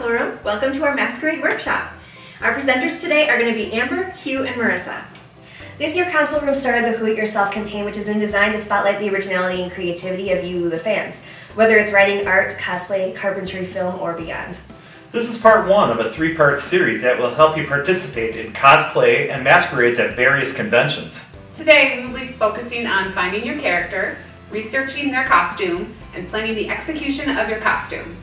Council Room. Welcome to our Masquerade Workshop. Our presenters today are going to be Amber, Hugh, and Marissa. This year, Council Room started the Who It Yourself campaign, which has been designed to spotlight the originality and creativity of you, the fans, whether it's writing, art, cosplay, carpentry, film, or beyond. This is part one of a three-part series that will help you participate in cosplay and masquerades at various conventions. Today we will be focusing on finding your character, researching their costume, and planning the execution of your costume.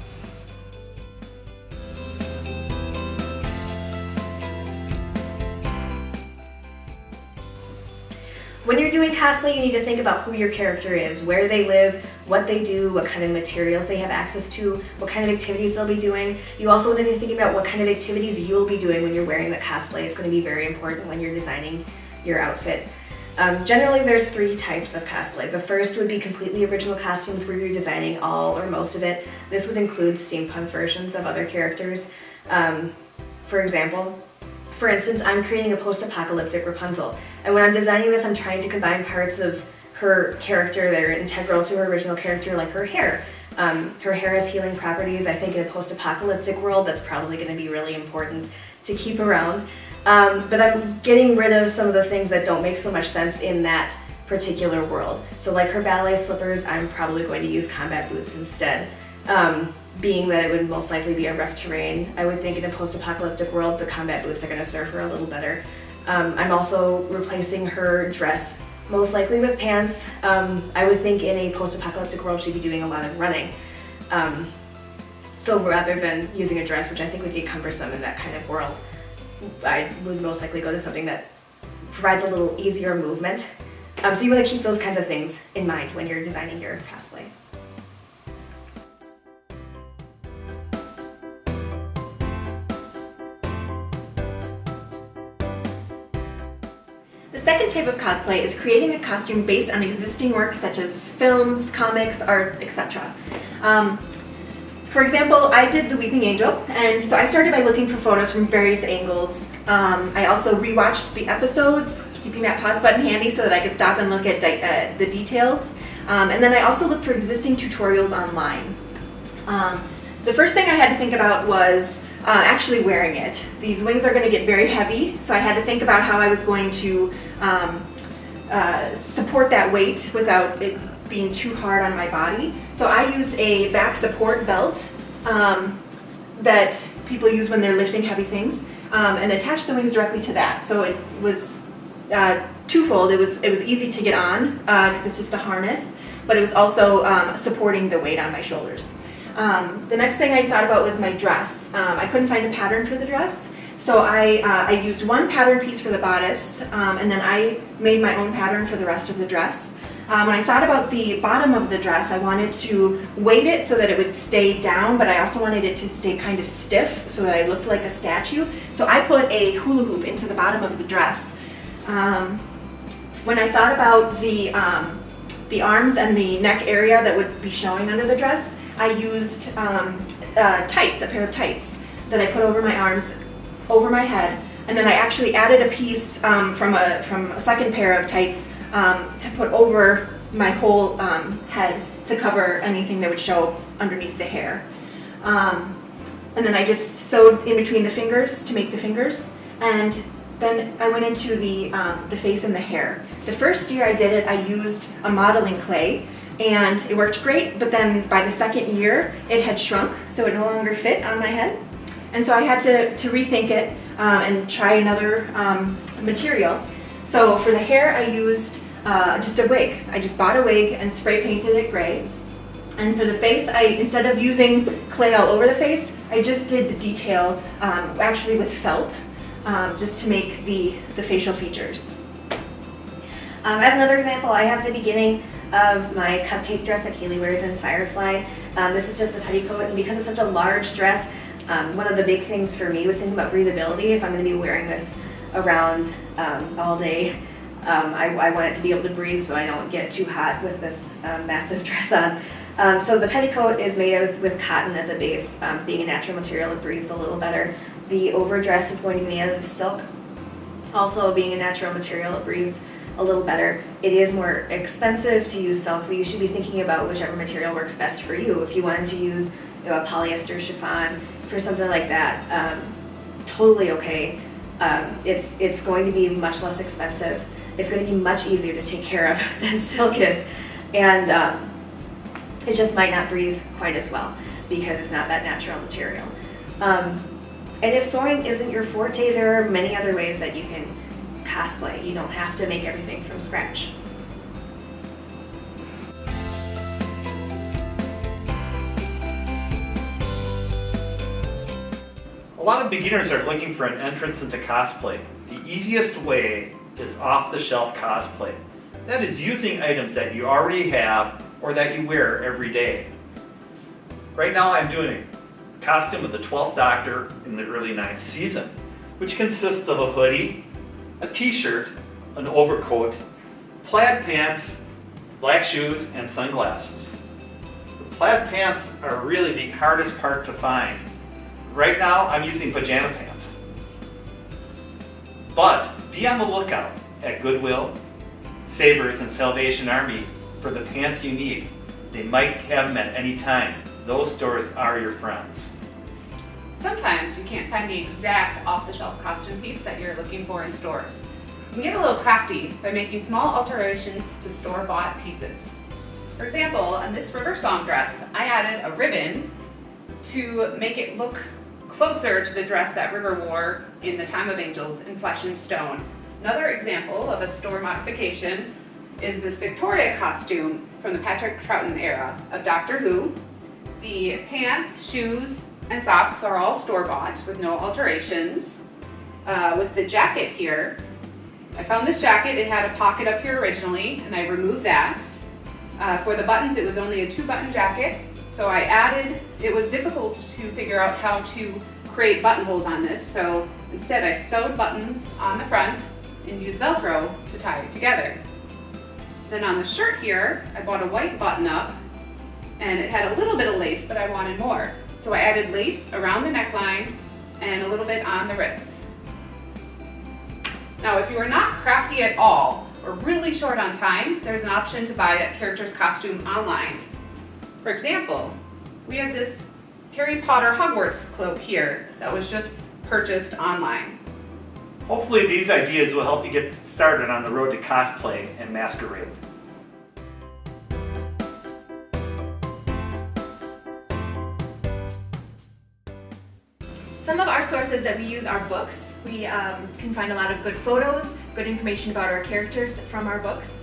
When you're doing cosplay, you need to think about who your character is, where they live, what they do, what kind of materials they have access to, what kind of activities they'll be doing. You also want to be thinking about what kind of activities you'll be doing when you're wearing the cosplay. It's going to be very important when you're designing your outfit. Generally, there's three types of cosplay. The first would be completely original costumes where you're designing all or most of it. This would include steampunk versions of other characters. For instance, I'm creating a post-apocalyptic Rapunzel. And when I'm designing this, I'm trying to combine parts of her character that are integral to her original character, like her hair. Her hair has healing properties. I think in a post-apocalyptic world, that's probably going to be really important to keep around. But I'm getting rid of some of the things that don't make so much sense in that particular world. So like her ballet slippers, I'm probably going to use combat boots instead. Being that it would most likely be a rough terrain, I would think in a post-apocalyptic world, the combat boots are going to serve her a little better. I'm also replacing her dress most likely with pants. I would think in a post-apocalyptic world she'd be doing a lot of running. So rather than using a dress, which I think would be cumbersome in that kind of world, I would most likely go to something that provides a little easier movement. So you want to keep those kinds of things in mind when you're designing your cosplay. The second type of cosplay is creating a costume based on existing works such as films, comics, art, etc. For example, I did The Weeping Angel, and so I started by looking for photos from various angles. I also rewatched the episodes, keeping that pause button handy so that I could stop and look at the details. And then I also looked for existing tutorials online. The first thing I had to think about was actually wearing it. These wings are going to get very heavy, so I had to think about how I was going to support that weight without it being too hard on my body. So I used a back support belt that people use when they're lifting heavy things, and attached the wings directly to that. So it was twofold. It was easy to get on because it's just a harness, but it was also supporting the weight on my shoulders. The next thing I thought about was my dress. I couldn't find a pattern for the dress, so I used one pattern piece for the bodice, and then I made my own pattern for the rest of the dress. When I thought about the bottom of the dress, I wanted to weight it so that it would stay down, but I also wanted it to stay kind of stiff so that I looked like a statue. So I put a hula hoop into the bottom of the dress. When I thought about the arms and the neck area that would be showing under the dress, I used tights, a pair of tights that I put over my arms, over my head, and then I actually added a piece from a second pair of tights to put over my whole head to cover anything that would show underneath the hair. And then I just sewed in between the fingers to make the fingers, and then I went into the face and the hair. The first year I did it, I used a modeling clay, and it worked great, but then by the second year it had shrunk, so it no longer fit on my head. And so I had to rethink it and try another material. So for the hair I used just a wig. I just bought a wig and spray painted it gray. And for the face, instead of using clay all over the face, I just did the detail actually with felt, just to make the facial features. As another example, I have the beginning of my cupcake dress that Kaylee wears in Firefly. This is just the petticoat, and because it's such a large dress, one of the big things for me was thinking about breathability. If I'm going to be wearing this around all day, I want it to be able to breathe so I don't get too hot with this massive dress on. So the petticoat is made with cotton as a base. Being a natural material, it breathes a little better. The overdress is going to be made out of silk. Also, being a natural material, it breathes a little better. It is more expensive to use silk, so you should be thinking about whichever material works best for you. If you wanted to use a polyester chiffon, for something like that, totally okay. It's going to be much less expensive. It's going to be much easier to take care of than silk is, and it just might not breathe quite as well because it's not that natural material. And if sewing isn't your forte, there are many other ways that you can cosplay. You don't have to make everything from scratch. A lot of beginners are looking for an entrance into cosplay. The easiest way is off-the-shelf cosplay. That is using items that you already have or that you wear every day. Right now I'm doing a costume of the 12th Doctor in the early 9th season, which consists of a hoodie, a t-shirt, an overcoat, plaid pants, black shoes, and sunglasses. The plaid pants are really the hardest part to find. Right now I'm using pajama pants. But be on the lookout at Goodwill, Savers, and Salvation Army for the pants you need. They might have them at any time. Those stores are your friends. Sometimes you can't find the exact off-the-shelf costume piece that you're looking for in stores. You can get a little crafty by making small alterations to store-bought pieces. For example, on this River Song dress, I added a ribbon to make it look closer to the dress that River wore in The Time of Angels in Flesh and Stone. Another example of a store modification is this Victoria costume from the Patrick Troughton era of Doctor Who. The pants, shoes, and socks are all store-bought with no alterations. With the jacket here, I found this jacket. It had a pocket up here originally, and I removed that. For the buttons, it was only a 2-button jacket, so I added, it was difficult to figure out how to create buttonholes on this, so instead I sewed buttons on the front and used Velcro to tie it together. Then on the shirt here, I bought a white button-up, and it had a little bit of lace, but I wanted more. So I added lace around the neckline and a little bit on the wrists. Now, if you are not crafty at all or really short on time, there's an option to buy a character's costume online. For example, we have this Harry Potter Hogwarts cloak here that was just purchased online. Hopefully these ideas will help you get started on the road to cosplay and masquerade. Some of our sources that we use are books. We can find a lot of good photos, good information about our characters from our books.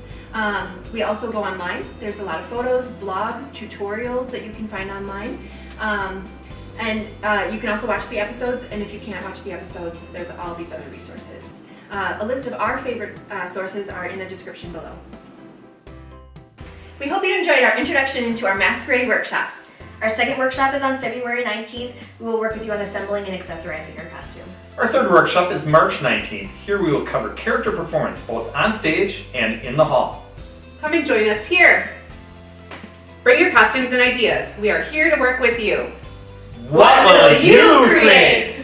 We also go online. There's a lot of photos, blogs, tutorials that you can find online. And you can also watch the episodes, and if you can't watch the episodes, there's all these other resources. A list of our favorite sources are in the description below. We hope you enjoyed our introduction into our Masquerade workshops. Our second workshop is on February 19th. We will work with you on assembling and accessorizing your costume. Our third workshop is March 19th. Here we will cover character performance both on stage and in the hall. Come and join us here. Bring your costumes and ideas. We are here to work with you. What will you create?